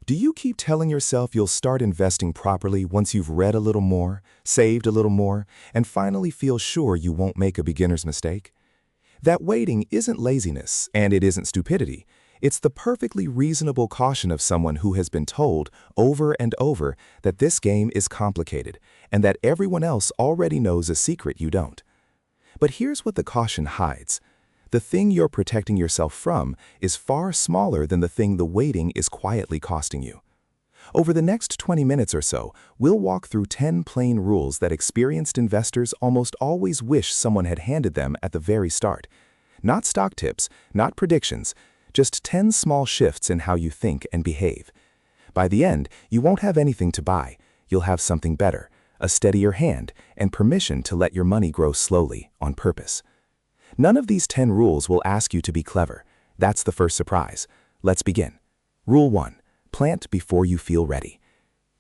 Do you keep telling yourself you'll start investing properly once you've read a little more, saved a little more, and finally feel sure you won't make a beginner's mistake? That waiting isn't laziness, and it isn't stupidity. It's the perfectly reasonable caution of someone who has been told over and over that this game is complicated and that everyone else already knows a secret you don't. But here's what the caution hides. The thing you're protecting yourself from is far smaller than the thing the waiting is quietly costing you. Over the next 20 minutes or so, we'll walk through 10 plain rules that experienced investors almost always wish someone had handed them at the very start. Not stock tips, not predictions, just 10 small shifts in how you think and behave. By the end, you won't have anything to buy. You'll have something better, a steadier hand, and permission to let your money grow slowly, on purpose. None of these 10 rules will ask you to be clever. That's the first surprise. Let's begin. Rule 1. Plant before you feel ready.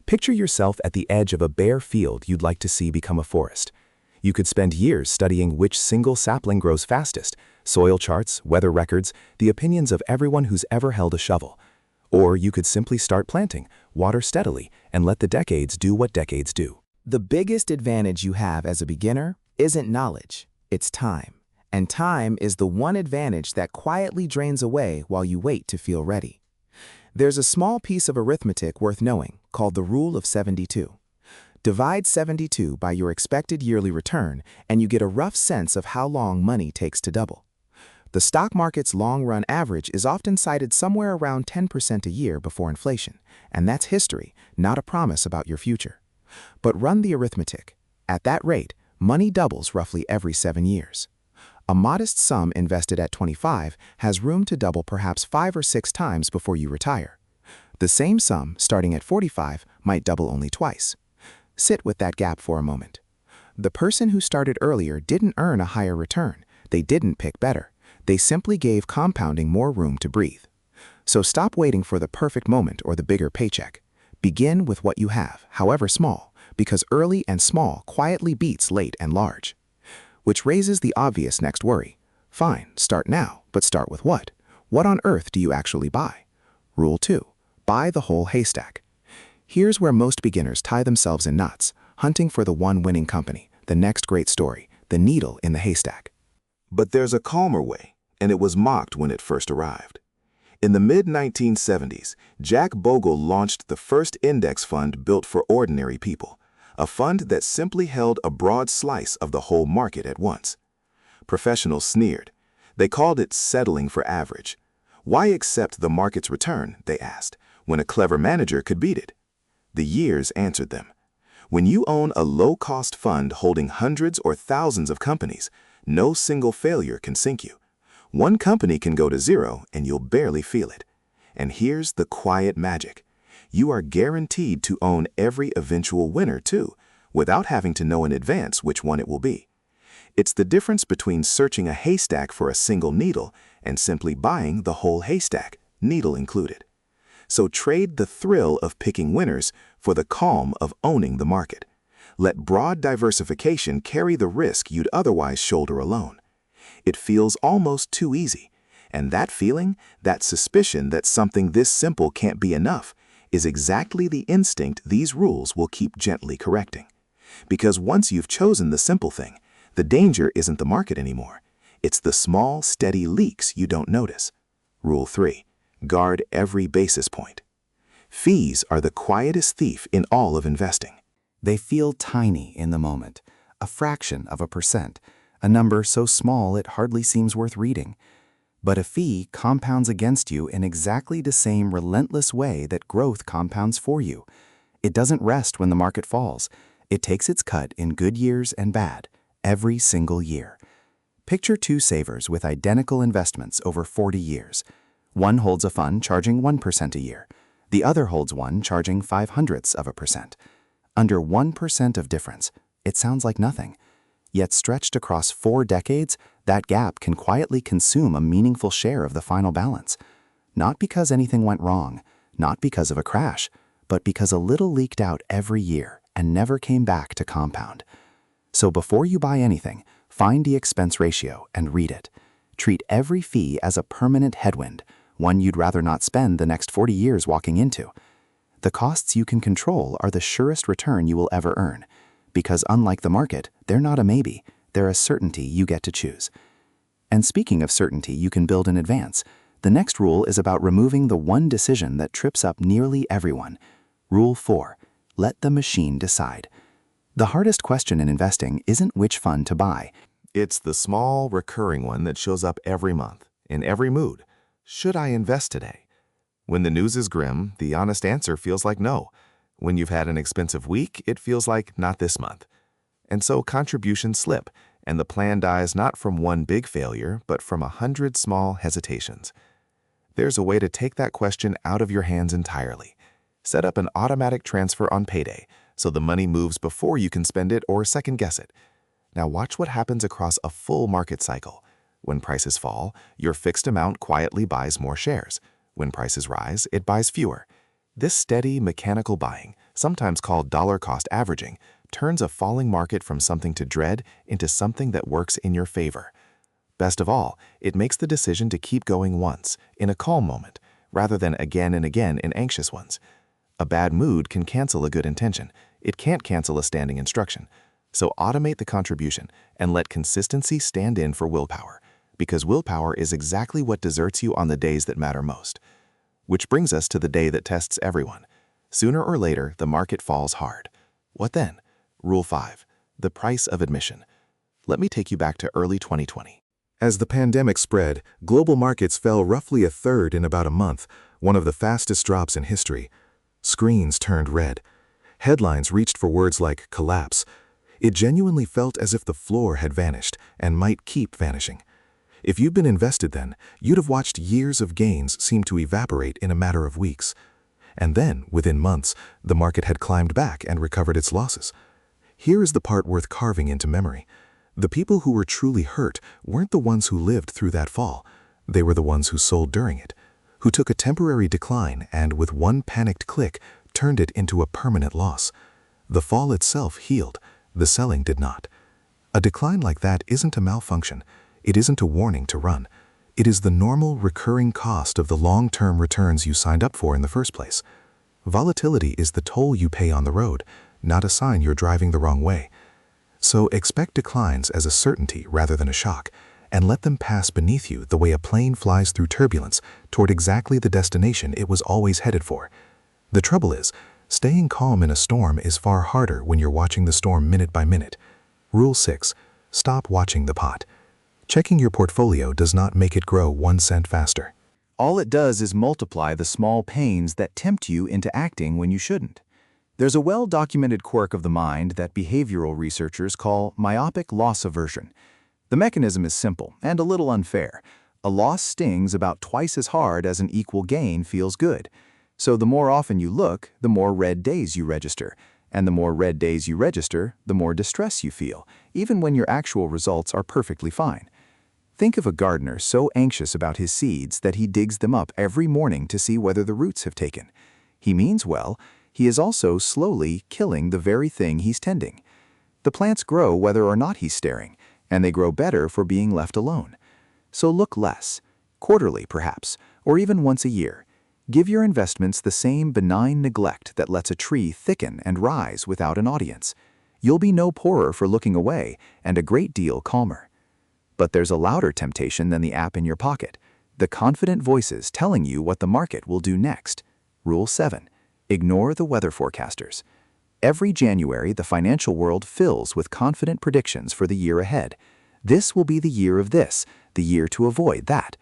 Picture yourself at the edge of a bare field you'd like to see become a forest. You could spend years studying which single sapling grows fastest, soil charts, weather records, the opinions of everyone who's ever held a shovel. Or you could simply start planting, water steadily, and let the decades do what decades do. The biggest advantage you have as a beginner isn't knowledge, it's time. And time is the one advantage that quietly drains away while you wait to feel ready. There's a small piece of arithmetic worth knowing called the Rule of 72. Divide 72 by your expected yearly return and you get a rough sense of how long money takes to double. The stock market's long-run average is often cited somewhere around 10% a year before inflation, and that's history, not a promise about your future. But run the arithmetic. At that rate, money doubles roughly every 7 years. A modest sum invested at 25 has room to double perhaps 5 or 6 times before you retire. The same sum, starting at 45, might double only twice. Sit with that gap for a moment. The person who started earlier didn't earn a higher return. They didn't pick better. They simply gave compounding more room to breathe. So stop waiting for the perfect moment or the bigger paycheck. Begin with what you have, however small, because early and small quietly beats late and large. Which raises the obvious next worry. Fine, start now, but start with what? What on earth do you actually buy? Rule 2. Buy the whole haystack. Here's where most beginners tie themselves in knots, hunting for the one winning company, the next great story, the needle in the haystack. But there's a calmer way, and it was mocked when it first arrived. In the mid-1970s, Jack Bogle launched the first index fund built for ordinary people. A fund that simply held a broad slice of the whole market at once. Professionals sneered. They called it settling for average. Why accept the market's return, they asked, when a clever manager could beat it? The years answered them. When you own a low-cost fund holding hundreds or thousands of companies, no single failure can sink you. One company can go to zero and you'll barely feel it. And here's the quiet magic. You are guaranteed to own every eventual winner too, without having to know in advance which one it will be. It's the difference between searching a haystack for a single needle and simply buying the whole haystack, needle included. So trade the thrill of picking winners for the calm of owning the market. Let broad diversification carry the risk you'd otherwise shoulder alone. It feels almost too easy, and that feeling, that suspicion that something this simple can't be enough, is exactly the instinct these rules will keep gently correcting. Because once you've chosen the simple thing, the danger isn't the market anymore. It's the small, steady leaks you don't notice. Rule 3. Guard every basis point. Fees are the quietest thief in all of investing. They feel tiny in the moment, a fraction of a percent, a number so small it hardly seems worth reading. But a fee compounds against you in exactly the same relentless way that growth compounds for you. It doesn't rest when the market falls. It takes its cut in good years and bad, every single year. Picture 2 savers with identical investments over 40 years. One holds a fund charging 1% a year. The other holds one charging 0.05%. Under 1% of difference, it sounds like nothing. Yet stretched across 4 decades, that gap can quietly consume a meaningful share of the final balance. Not because anything went wrong, not because of a crash, but because a little leaked out every year and never came back to compound. So before you buy anything, find the expense ratio and read it. Treat every fee as a permanent headwind, one you'd rather not spend the next 40 years walking into. The costs you can control are the surest return you will ever earn. Because unlike the market, they're not a maybe, they're a certainty you get to choose. And speaking of certainty you can build in advance, the next rule is about removing the one decision that trips up nearly everyone. Rule 4. Let the machine decide. The hardest question in investing isn't which fund to buy. It's the small, recurring one that shows up every month, in every mood. Should I invest today? When the news is grim, the honest answer feels like no. When you've had an expensive week, it feels like not this month. And so contributions slip, and the plan dies not from one big failure, but from 100 small hesitations. There's a way to take that question out of your hands entirely. Set up an automatic transfer on payday, so the money moves before you can spend it or second-guess it. Now watch what happens across a full market cycle. When prices fall, your fixed amount quietly buys more shares. When prices rise, it buys fewer. This steady, mechanical buying, sometimes called dollar-cost averaging, turns a falling market from something to dread into something that works in your favor. Best of all, it makes the decision to keep going once, in a calm moment, rather than again and again in anxious ones. A bad mood can cancel a good intention. It can't cancel a standing instruction. So automate the contribution and let consistency stand in for willpower, because willpower is exactly what deserts you on the days that matter most. Which brings us to the day that tests everyone. Sooner or later, the market falls hard. What then? Rule 5. The price of admission. Let me take you back to early 2020. As the pandemic spread, global markets fell roughly a third in about a month, one of the fastest drops in history. Screens turned red. Headlines reached for words like collapse. It genuinely felt as if the floor had vanished and might keep vanishing. If you'd been invested then, you'd have watched years of gains seem to evaporate in a matter of weeks. And then, within months, the market had climbed back and recovered its losses. Here is the part worth carving into memory. The people who were truly hurt weren't the ones who lived through that fall. They were the ones who sold during it, who took a temporary decline and, with one panicked click, turned it into a permanent loss. The fall itself healed. The selling did not. A decline like that isn't a malfunction. It isn't a warning to run. It is the normal, recurring cost of the long-term returns you signed up for in the first place. Volatility is the toll you pay on the road, not a sign you're driving the wrong way. So expect declines as a certainty rather than a shock, and let them pass beneath you the way a plane flies through turbulence toward exactly the destination it was always headed for. The trouble is, staying calm in a storm is far harder when you're watching the storm minute by minute. Rule 6. Stop watching the pot. Checking your portfolio does not make it grow 1 cent faster. All it does is multiply the small pains that tempt you into acting when you shouldn't. There's a well-documented quirk of the mind that behavioral researchers call myopic loss aversion. The mechanism is simple and a little unfair. A loss stings about twice as hard as an equal gain feels good. So the more often you look, the more red days you register. And the more red days you register, the more distress you feel, even when your actual results are perfectly fine. Think of a gardener so anxious about his seeds that he digs them up every morning to see whether the roots have taken. He means well. He is also slowly killing the very thing he's tending. The plants grow whether or not he's staring, and they grow better for being left alone. So look less, quarterly perhaps, or even once a year. Give your investments the same benign neglect that lets a tree thicken and rise without an audience. You'll be no poorer for looking away and a great deal calmer. But there's a louder temptation than the app in your pocket, the confident voices telling you what the market will do next. Rule 7. Ignore the weather forecasters. Every January, the financial world fills with confident predictions for the year ahead. This will be the year of this, the year to avoid that.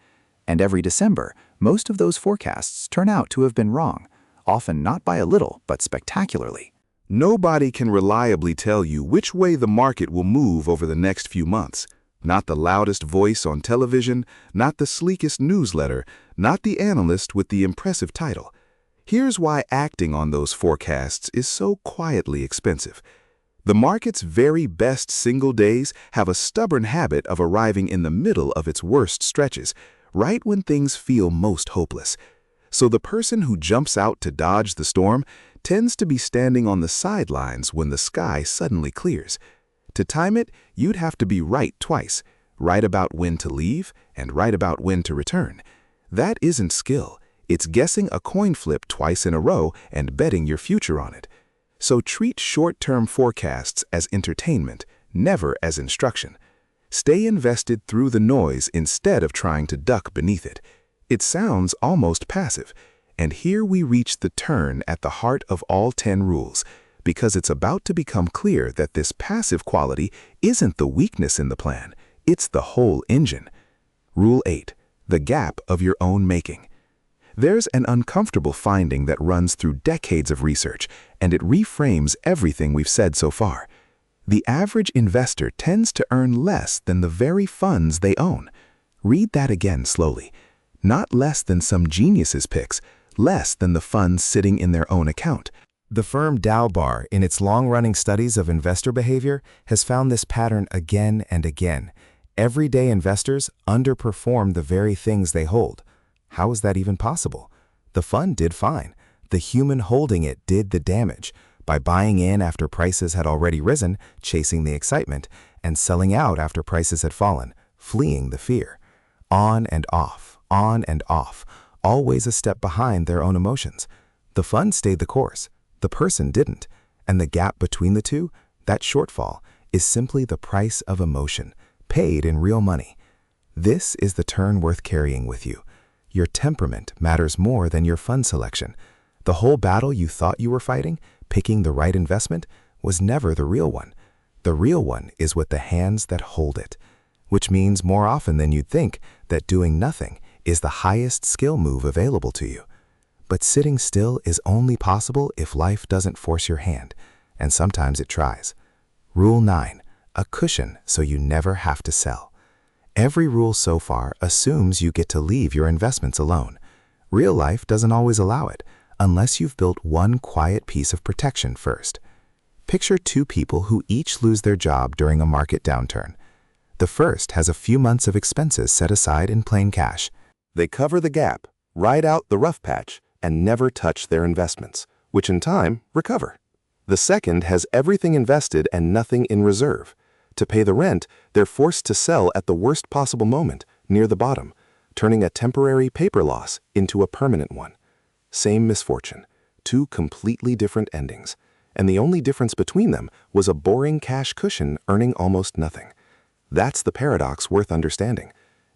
And every December, most of those forecasts turn out to have been wrong, often not by a little, but spectacularly. Nobody can reliably tell you which way the market will move over the next few months. Not the loudest voice on television, not the sleekest newsletter, not the analyst with the impressive title. Here's why acting on those forecasts is so quietly expensive. The market's very best single days have a stubborn habit of arriving in the middle of its worst stretches, right when things feel most hopeless. So the person who jumps out to dodge the storm tends to be standing on the sidelines when the sky suddenly clears. To time it, you'd have to be right twice, right about when to leave and right about when to return. That isn't skill, It's guessing a coin flip twice in a row and betting your future on it. So treat short-term forecasts as entertainment, never as instruction. Stay invested through the noise instead of trying to duck beneath it. It sounds almost passive. And here we reach the turn at the heart of all 10 rules, because it's about to become clear that this passive quality isn't the weakness in the plan, it's the whole engine. Rule 8. The gap of your own making. There's an uncomfortable finding that runs through decades of research, and it reframes everything we've said so far. The average investor tends to earn less than the very funds they own. Read that again slowly. Not less than some genius's picks, less than the funds sitting in their own account. The firm Dow, in its long-running studies of investor behavior, has found this pattern again and again. Everyday investors underperform the very things they hold. How is that even possible? The fund did fine. The human holding it did the damage by buying in after prices had already risen, chasing the excitement, and selling out after prices had fallen, fleeing the fear. On and off, always a step behind their own emotions. The fund stayed the course. The person didn't. And the gap between the two, that shortfall, is simply the price of emotion, paid in real money. This is the turn worth carrying with you. Your temperament matters more than your fund selection. The whole battle you thought you were fighting, picking the right investment, was never the real one. The real one is with the hands that hold it, which means more often than you'd think that doing nothing is the highest skill move available to you. But sitting still is only possible if life doesn't force your hand, and sometimes it tries. Rule 9. A cushion so you never have to sell. Every rule so far assumes you get to leave your investments alone. Real life doesn't always allow it, unless you've built one quiet piece of protection first. Picture two people who each lose their job during a market downturn. The first has a few months of expenses set aside in plain cash. They cover the gap, ride out the rough patch, and never touch their investments, which in time recover. The second has everything invested and nothing in reserve. To pay the rent, they're forced to sell at the worst possible moment, near the bottom, turning a temporary paper loss into a permanent one. Same misfortune, two completely different endings, and the only difference between them was a boring cash cushion earning almost nothing. That's the paradox worth understanding.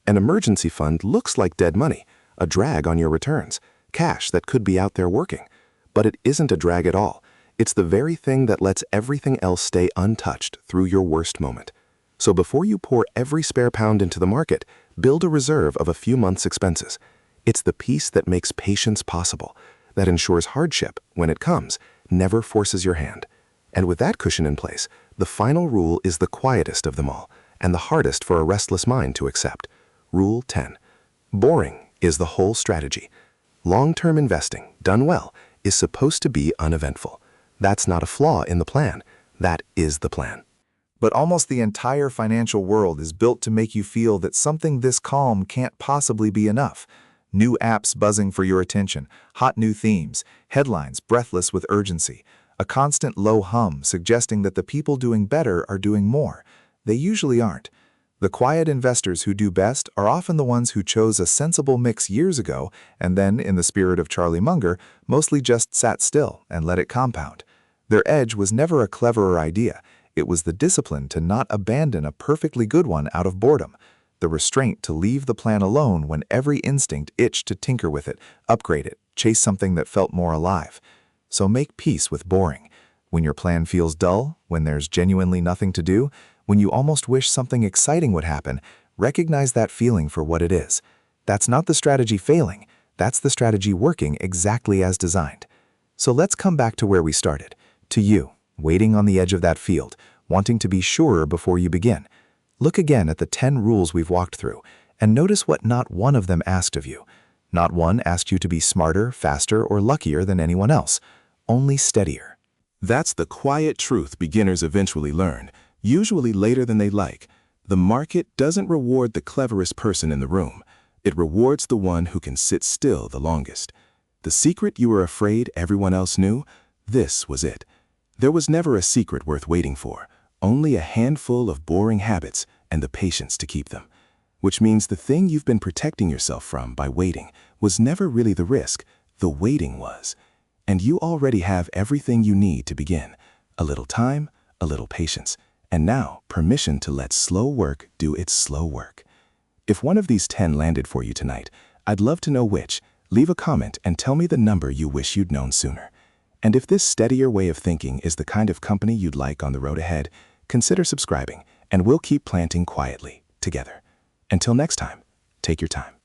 An emergency fund looks like dead money, a drag on your returns, cash that could be out there working. But it isn't a drag at all. It's the very thing that lets everything else stay untouched through your worst moment. So before you pour every spare pound into the market, build a reserve of a few months' expenses. It's the piece that makes patience possible, that ensures hardship, when it comes, never forces your hand. And with that cushion in place, the final rule is the quietest of them all, and the hardest for a restless mind to accept. Rule 10. Boring is the whole strategy. Long-term investing, done well, is supposed to be uneventful. That's not a flaw in the plan. That is the plan. But almost the entire financial world is built to make you feel that something this calm can't possibly be enough. New apps buzzing for your attention, hot new themes, headlines breathless with urgency, a constant low hum suggesting that the people doing better are doing more. They usually aren't. The quiet investors who do best are often the ones who chose a sensible mix years ago and then, in the spirit of Charlie Munger, mostly just sat still and let it compound. Their edge was never a cleverer idea. It was the discipline to not abandon a perfectly good one out of boredom, the restraint to leave the plan alone when every instinct itched to tinker with it, upgrade it, chase something that felt more alive. So make peace with boring. When your plan feels dull, when there's genuinely nothing to do, when you almost wish something exciting would happen, recognize that feeling for what it is. That's not the strategy failing. That's the strategy working exactly as designed. So let's come back to where we started, to you, waiting on the edge of that field, wanting to be surer before you begin. Look again at the 10 rules we've walked through, and notice what not one of them asked of you. Not one asked you to be smarter, faster, or luckier than anyone else, only steadier. That's the quiet truth beginners eventually learn, usually later than they like. The market doesn't reward the cleverest person in the room. It rewards the one who can sit still the longest. The secret you were afraid everyone else knew? This was it. There was never a secret worth waiting for, only a handful of boring habits and the patience to keep them. Which means the thing you've been protecting yourself from by waiting was never really the risk, the waiting was. And you already have everything you need to begin. A little time, a little patience, and now permission to let slow work do its slow work. If one of these 10 landed for you tonight, I'd love to know which. Leave a comment and tell me the number you wish you'd known sooner. And if this steadier way of thinking is the kind of company you'd like on the road ahead, consider subscribing, and we'll keep planting quietly, together. Until next time, take your time.